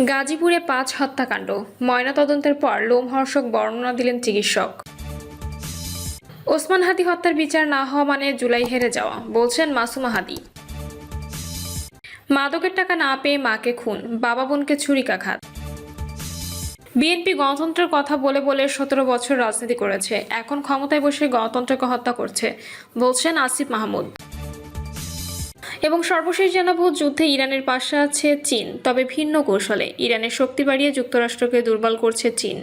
গাজীপুরে ৫ হত্যাকাণ্ড, ময়নাতদন্তের পর লোমহর্ষক বর্ণনা দিলেন চিকিৎসক। ওসমান হাদি হত্যার বিচার না হওয়া মানে জুলাই হেরে যাওয়া, বলছেন মাসুমা হাদি। মাদকের টাকা না পেয়ে মাকে খুন, বাবা বোনকে ছুরিকাঘাত। বিএনপি গণতন্ত্রের কথা বলে বলে ১৭ বছর রাজনীতি করেছে, এখন ক্ষমতায় বসে গণতন্ত্রকে হত্যা করছে, বলছেন আসিফ মাহমুদ। এবং সর্বশেষ জানাবো, যুদ্ধে ইরানের পাশে আছে চীন, তবে ভিন্ন কৌশলে। ইরানের শক্তি বাড়িয়ে যুক্তরাষ্ট্রকে দুর্বল করছে চীন।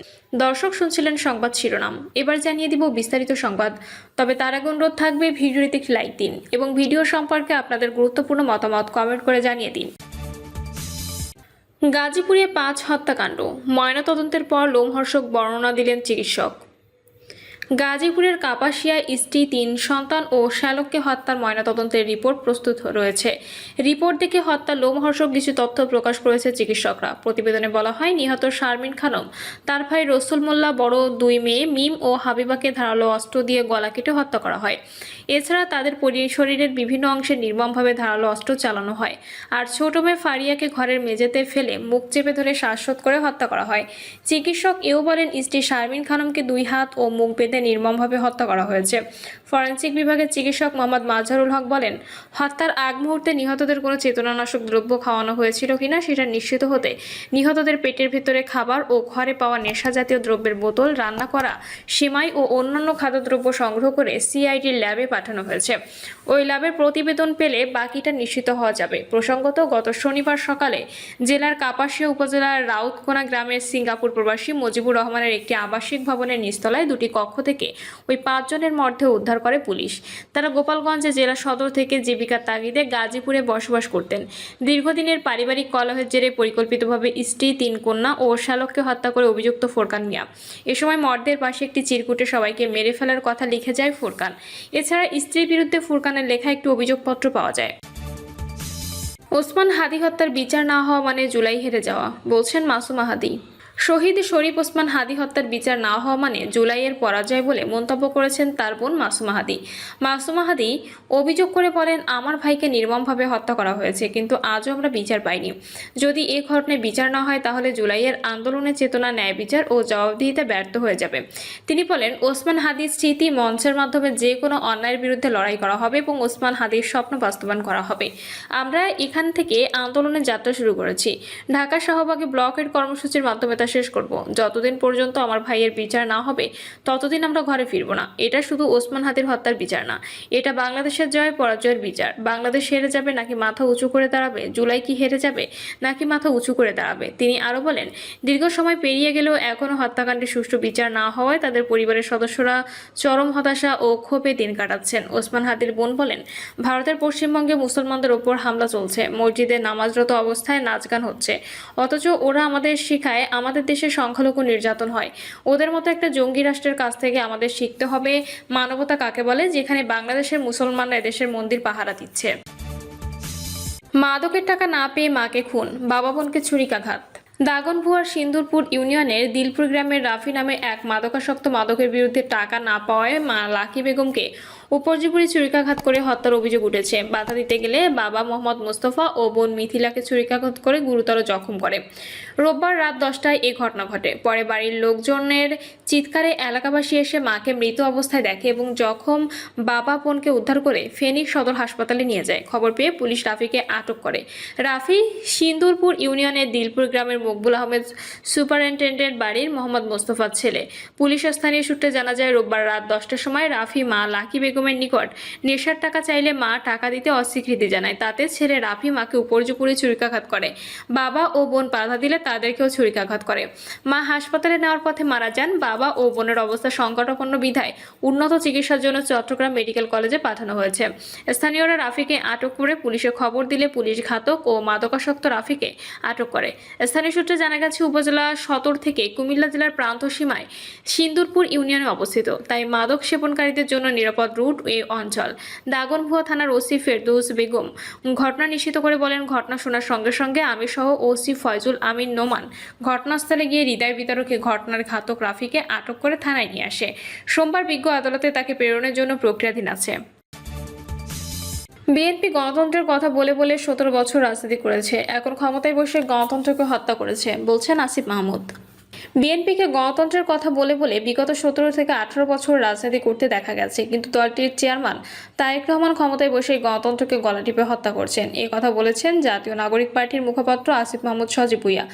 দর্শক শুনছিলেন সংবাদ শিরোনাম, এবার জানিয়ে দিব বিস্তারিত সংবাদ। তবে তার আগে অনুরোধ থাকবে ভিডিওটিতে একটি লাইক দিন এবং ভিডিও সম্পর্কে আপনাদের গুরুত্বপূর্ণ মতামত কমেন্ট করে জানিয়ে দিন। গাজীপুরে ৫ হত্যাকাণ্ড, ময়নাতদন্তের পর লোমহর্ষক বর্ণনা দিলেন চিকিৎসক। গাজীপুরের কাপাসিয়ায় স্ত্রী, ৩ সন্তান ও শ্যালককে হত্যার ময়নাতদন্তের রিপোর্ট প্রস্তুত রয়েছে। রিপোর্ট দেখে হত্যার লোমহর্ষক কিছু তথ্য প্রকাশ করেছে চিকিৎসকরা। প্রতিবেদনে বলা হয়, নিহত শারমিন খানম, তার ভাই রসুল মোল্লা, বড় ২ মেয়ে মিম ও হাবিবাকে ধারালো অস্ত্র দিয়ে গলা কেটে হত্যা করা হয়। এছাড়া তাদের শরীরের বিভিন্ন অংশে নির্মমভাবে ধারালো অস্ত্র চালানো হয়। আর ছোট মেয়ে ফারিয়াকে ঘরের মেঝেতে ফেলে মুখ চেপে ধরে শ্বাসরোধ করে হত্যা করা হয়। চিকিৎসক এও বলেন, স্ত্রী শারমিন খানমকে ২ হাত ও মুখ বেঁধে নির্মমভাবে হত্যা করা হয়েছে। ফরেনসিক বিভাগের চিকিৎসক মোহাম্মদ মাজহারুল হক বলেন, হত্যার আগ মুহূর্তে নিহতদের কোনো চেতনানাশক দ্রব্য খাওয়ানো হয়েছিল কিনা সেটা নিশ্চিত হতে নিহতদের পেটের ভেতরে খাবার ও ঘরে পাওয়া নেশা জাতীয় দ্রব্যের বোতল, রান্না করা সিমাই ও অন্যান্য খাদ্যদ্রব্য সংগ্রহ করে সিআইডির ল্যাবে পাঠানো হয়েছে। ওই ল্যাবের প্রতিবেদন পেলে বাকিটা নিশ্চিত হওয়া যাবে। প্রসঙ্গত, গত শনিবার সকালে জেলার কাপাসিয়া উপজেলার রাউতকোনা গ্রামের সিঙ্গাপুর প্রবাসী মুজিবুর রহমানের একটি আবাসিক ভবনের নিচতলায় ২টি কক্ষ থেকে ওই ৫ জনের মর্ধে উদ্ধার করে পুলিশ। তারা গোপালগঞ্জে জেলা সদর থেকে জীবিকার তাগিদে গাজীপুরে বসবাস করতেন। দীর্ঘদিনের পারিবারিক কলহের জেরে পরিকল্পিতভাবে স্ত্রী, ৩ কন্যা ও শ্যালককে হত্যা করে অভিযুক্ত ফোরকান মিয়া। এ সময় মর্ধের পাশে একটি চিরকুটে সবাইকে মেরে ফেলার কথা লিখে যায় ফোরকান। এছাড়া স্ত্রীর বিরুদ্ধে ফোরকানের লেখা একটি অভিযোগপত্র পাওয়া যায়। ওসমান হাদি হত্যার বিচার না হওয়া মানে জুলাই হেরে যাওয়া, বলছেন মাসুমা হাদি। শহীদ শরীফ ওসমান হাদি হত্যার বিচার না হওয়া মানে জুলাইয়ের পরাজয় বলে মন্তব্য করেছেন তার বোন মাসুমা হাদি। মাসুমা হাদি অভিযোগ করে বলেন, আমার ভাইকে নির্মমভাবে হত্যা করা হয়েছে, কিন্তু আজও আমরা বিচার পাইনি। যদি এ ঘটনায় বিচার না হয় তাহলে জুলাইয়ের আন্দোলনের চেতনা, ন্যায় বিচার ও জবাবদিহিতে ব্যর্থ হয়ে যাবে। তিনি বলেন, ওসমান হাদির স্মৃতি মঞ্চের মাধ্যমে যে কোনো অন্যায়ের বিরুদ্ধে লড়াই করা হবে এবং ওসমান হাদির স্বপ্ন বাস্তবায়ন করা হবে। আমরা এখান থেকে আন্দোলনের যাত্রা শুরু করেছি। ঢাকা শাহবাগে ব্লকের কর্মসূচির মাধ্যমে শেষ করব। যতদিন পর্যন্ত আমার ভাইয়ের বিচার না হবে ততদিন আমরা ঘরে ফিরব না। এটা শুধু ওসমান হাদির হত্যার বিচার না, এটা বাংলাদেশের জয় পরাজয়ের বিচার। বাংলাদেশ হেরে যাবে নাকি মাথা উঁচু করে দাঁড়াবে? জুলাই কি হেরে যাবে নাকি মাথা উঁচু করে দাঁড়াবে? তিনি আরো বলেন, দীর্ঘ সময় পেরিয়ে গেলেও এখনও হত্যাকাণ্ডের সুষ্ঠু বিচার না হওয়ায় তাদের পরিবারের সদস্যরা চরম হতাশা ও ক্ষোভে দিন কাটাচ্ছেন। ওসমান হাদির বোন বলেন, ভারতের পশ্চিমবঙ্গে মুসলমানদের ওপর হামলা চলছে, মসজিদে নামাজরত অবস্থায় নাচ গান হচ্ছে, অথচ ওরা আমাদের শিখায় আমাদের দেশে সংখ্যালঘু নির্যাতন হয়। ওদের মতো একটা জঙ্গি রাষ্ট্রের কাছ থেকে আমাদের শিখতে হবে মানবতা কাকে বলে, যেখানে বাংলাদেশের মুসলমানরা এদেশের মন্দির পাহারা দিচ্ছে। মাদকের টাকা না পেয়ে মাকে খুন, বাবা বোনকে ছুরিকাঘাত। দাগনভূয়ার সিন্দুরপুর ইউনিয়নের দিলপুর গ্রামের রাফি নামে এক মাদকাসক্ত মাদকের বিরুদ্ধে টাকা না পাওয়ায় মা লাকি বেগমকে উপর্যুপরি ছুরিকাঘাত করে হত্যার অভিযোগ উঠেছে। বাধা দিতে গেলে বাবা মোহাম্মদ মোস্তফা ও বোন মিথিলাকে ছুরিকাঘাত করে গুরুতর জখম করে। রোববার রাত 10টায় এই ঘটনা ঘটে। পরে বাড়ির লোকজনের চিৎকারে এলাকাবাসী এসে মাকে মৃত অবস্থায় দেখে এবং জখম বাবা বোনকে উদ্ধার করে ফেনী সদর হাসপাতালে নিয়ে যায়। খবর পেয়ে পুলিশ রাফিকে আটক করে। রাফি সিন্দুরপুর ইউনিয়নের দিলপুর গ্রামের মকবুল আহমেদ সুপারিনটেন্ডেন্ট বাড়ির মোহাম্মদ মোস্তফার ছেলে। পুলিশ স্থানীয় সূত্রে জানা যায়, রোববার রাত 10টার সময় রাফি মা লাকি বেগমের নিকট নেশার টাকা চাইলে মা টাকা দিতে অস্বীকৃতি জানায়। তাতে ছেলে রাফি মাকে উপর্যুপরি ছুরিকাঘাত করে। বাবা ও বোন বাধা দিলে তাদেরকেও ছুরিকাঘাত করে। মা হাসপাতালে নেওয়ার পথে মারা যান। বাবা ও বোনের অবস্থা সংকটাপন্ন বিধায় উন্নত চিকিৎসার জন্য চট্টগ্রাম মেডিকেল কলেজে পাঠানো হয়েছে। স্থানীয়রা রাফিকে আটক করে পুলিশে খবর দিলে পুলিশ ঘাতক ও মাদকাসক্ত রাফিকে আটক করে। স্থানীয় সূত্রে জানা গেছে, উপজেলা সদর থেকে কুমিল্লা জেলার প্রান্ত সীমায় সিন্দুরপুর ইউনিয়নে অবস্থিত, তাই মাদক সেবনকারীদের জন্য নিরাপদ রুট এই অঞ্চল। দাগনভূয়া থানার ওসি ফেরদৌস বেগম ঘটনা নিশ্চিত করে বলেন, ঘটনা শোনার সঙ্গে সঙ্গে আমি সহ ওসি ফয়জুল আমিন নোমান ঘটনাস্থলে গিয়ে হৃদয় বিতারকে ঘটনার ঘাতক রাফিকে আটক করে থানায় নিয়ে আসে। সোমবার বিজ্ঞ আদালতে তাকে প্রেরণের জন্য প্রক্রিয়াধীন আছে। বিএনপি গণতন্ত্রের কথা বলে বলে 17 বছর রাজনীতি করেছে, এখন ক্ষমতায় বসে গণতন্ত্রকে হত্যা করেছে, বলছেন আসিফ মাহমুদ। বিএনপিকে গণতন্ত্রের কথা বলে বলে বিগত 17 থেকে 18 বছর রাজনীতি করতে দেখা গেছে, কিন্তু দলটির চেয়ারম্যান তারেক রহমান ক্ষমতায় বসে গণতন্ত্রকে গলা টিপে হত্যা করছেন। এই কথা বলেছেন জাতীয় নাগরিক পার্টির মুখপাত্র আসিফ মাহমুদ সজীব ভুঁইয়া।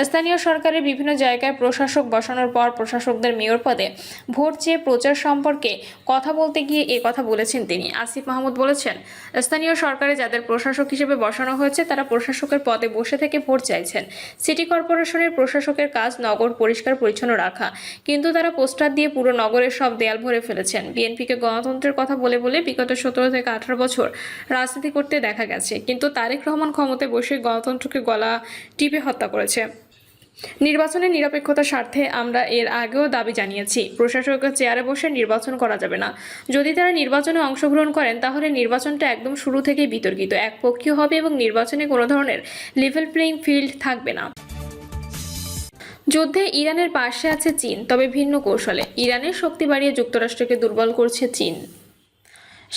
স্থানীয় সরকারের বিভিন্ন জায়গায় প্রশাসক বসানোর পর প্রশাসকদের মেয়র পদে ভোট চেয়ে প্রচার সম্পর্কে কথা বলতে গিয়ে এ কথা বলেছেন তিনি। আসিফ মাহমুদ বলেছেন, স্থানীয় সরকারে যাদের প্রশাসক হিসেবে বসানো হয়েছে তারা প্রশাসকের পদে বসে থেকে ভোট চাইছেন। সিটি কর্পোরেশনের প্রশাসকের কাজ নগর পরিষ্কার পরিচ্ছন্ন রাখা, কিন্তু তারা পোস্টার দিয়ে পুরো নগরের সব দেয়াল ভরে ফেলেছেন। বিএনপিকে গণতন্ত্রের কথা বলে বলে বিগত 17 থেকে 18 বছর রাজনীতি করতে দেখা গেছে, কিন্তু তারেক রহমান ক্ষমতায় বসে গণতন্ত্রকে গলা টিপে হত্যা করেছে। নির্বাচনের নিরপেক্ষতার স্বার্থে আমরা এর আগেও দাবি জানিয়েছি, প্রশাসকের চেয়ারে বসে নির্বাচন করা যাবে না। যদি তারা নির্বাচনে অংশগ্রহণ করেন তাহলে নির্বাচনটা একদম শুরু থেকেই বিতর্কিত, একপক্ষীয় হবে এবং নির্বাচনে কোনো ধরনের লেভেল প্লেইং ফিল্ড থাকবে না। যুদ্ধে ইরানের পাশে আছে চীন, তবে ভিন্ন কৌশলে। ইরানের শক্তি বাড়িয়ে যুক্তরাষ্ট্রকে দুর্বল করছে চীন।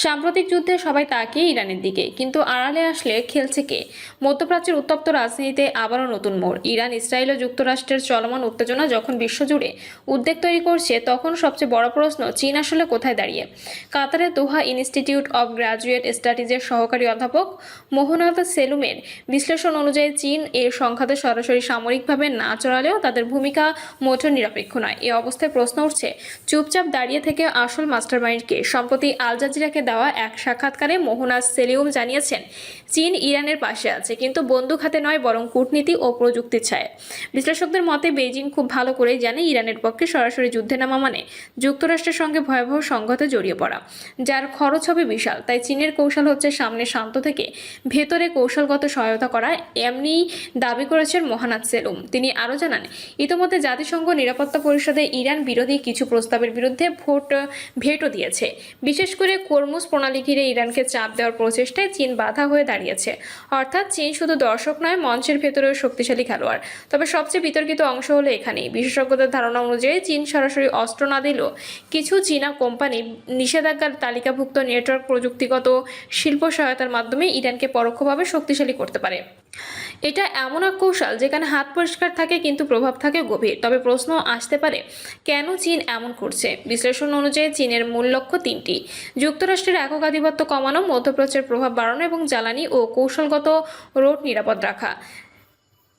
সাম্প্রতিক যুদ্ধে সবাই তাকিয়ে ইরানের দিকে, কিন্তু আড়ালে আসলে খেলছে কে? মধ্যপ্রাচ্যের উত্তপ্ত রাজনীতিতে আবারও নতুন মোড়। ইরান, ইসরায়েল ও যুক্তরাষ্ট্রের চলমান উত্তেজনা যখন বিশ্বজুড়ে উদ্বেগ তৈরি করছে, তখন সবচেয়ে বড় প্রশ্ন, চীন আসলে কোথায় দাঁড়িয়ে? কাতারের দোহা ইনস্টিটিউট অব গ্র্যাজুয়েট স্টাডিজের সহকারী অধ্যাপক মোহনাদ সেলুমের বিশ্লেষণ অনুযায়ী চীন এর সংঘাতে সরাসরি সামরিকভাবে না চড়ালেও তাদের ভূমিকা মোটেও নিরপেক্ষ নয়। এ অবস্থায় প্রশ্ন উঠছে, চুপচাপ দাঁড়িয়ে থেকে আসল মাস্টারমাইন্ড কে? সম্প্রতি আল জাজিরাকে দেওয়া এক সাক্ষাৎকারে মোহনাজ সেলিউম জানিয়েছেন, চীন ইরানের পাশে আছে, কিন্তু বন্দুক হাতে নয়, বরং কূটনীতি ও প্রযুক্তির ছায়। বিশ্লেষকদের মতে বেইজিং খুব ভালো করেই জানে ইরানের পক্ষে সরাসরি যুদ্ধে নামা মানে যুক্তরাষ্ট্রের সঙ্গে ভয়াবহ সংঘাতে জড়িয়ে পড়া, যার খরচ হবে বিশাল। তাই চীনের কৌশল হচ্ছে সামনে শান্ত থেকে ভেতরে কৌশলগত সহায়তা করা, এমনি দাবি করেছেন মোহনাজ সেলুম। তিনি আরও জানান, ইতোমধ্যে জাতিসংঘ নিরাপত্তা পরিষদে ইরান বিরোধী কিছু প্রস্তাবের বিরুদ্ধে ভেটো দিয়েছে। বিশেষ করে কর্মুজ প্রণালী ঘিরে ইরানকে চাপ দেওয়ার প্রচেষ্টায় চীন বাধা হয়ে দাঁড়িয়েছে। অর্থাৎ চীন শুধু দর্শক নয়, মঞ্চের ভেতরেও শক্তিশালী খেলোয়াড়। তবে সবচেয়ে বিতর্কিত অংশ হলো এখানেই। বিশেষজ্ঞদের ধারণা অনুযায়ী চীন সরাসরি অস্ত্র না দিলেও কিছু চীনা কোম্পানি নিষেধাজ্ঞার তালিকাভুক্ত নেটওয়ার্ক প্রযুক্তিগত শিল্প সহায়তার মাধ্যমে ইরানকে পরোক্ষভাবে শক্তিশালী করতে পারে। এটা এমন এক কৌশল যেখানে হাত পরিষ্কার থাকে কিন্তু প্রভাব থাকে গভীর। তবে প্রশ্ন আসতে পারে, কেন চীন এমন করছে? বিশ্লেষণ অনুযায়ী চীনের মূল লক্ষ্য তিনটি: যুক্তরাষ্ট্রের একক আধিপত্য কমানো, মধ্যপ্রাচ্যের প্রভাব বাড়ানো এবং জ্বালানি ও কৌশলগত রোড নিরাপদ রাখা।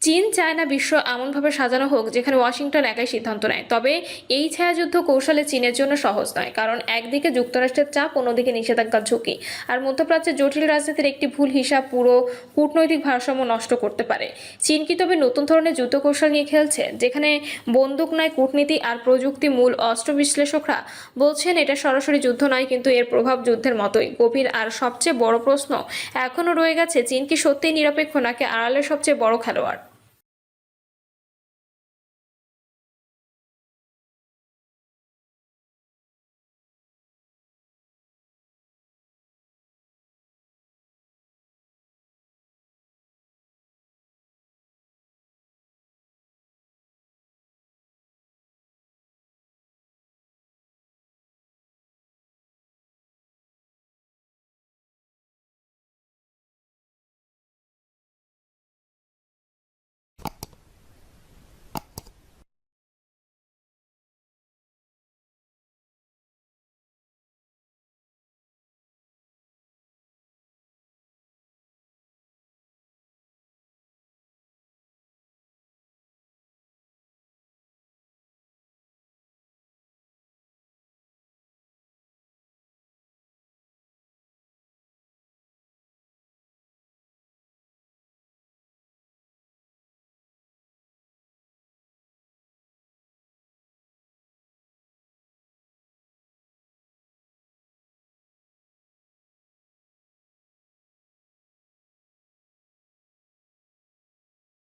চীন চায় না বিশ্ব এমনভাবে সাজানো হোক যেখানে ওয়াশিংটন একাই সিদ্ধান্ত নেয়। তবে এই ছায়াযুদ্ধ কৌশলে চীনের জন্য সহজ নয়, কারণ একদিকে যুক্তরাষ্ট্রের চাপ, অন্যদিকে নিষেধাজ্ঞার ঝুঁকি। আর মধ্যপ্রাচ্যের জটিল রাজনীতির একটি ভুল হিসাব পুরো কূটনৈতিক ভারসাম্য নষ্ট করতে পারে। চীন কি তবে নতুন ধরনের যুদ্ধ কৌশল নিয়ে খেলছে, যেখানে বন্দুক নয়, কূটনীতি আর প্রযুক্তি মূল অস্ত্র? বিশ্লেষকরা বলছেন এটা সরাসরি যুদ্ধ নয়, কিন্তু এর প্রভাব যুদ্ধের মতোই গভীর। আর সবচেয়ে বড় প্রশ্ন এখনও রয়ে গেছে, চীন কি সত্যিই নিরপেক্ষ নাকি আড়ালের সবচেয়ে বড় খেলোয়াড়?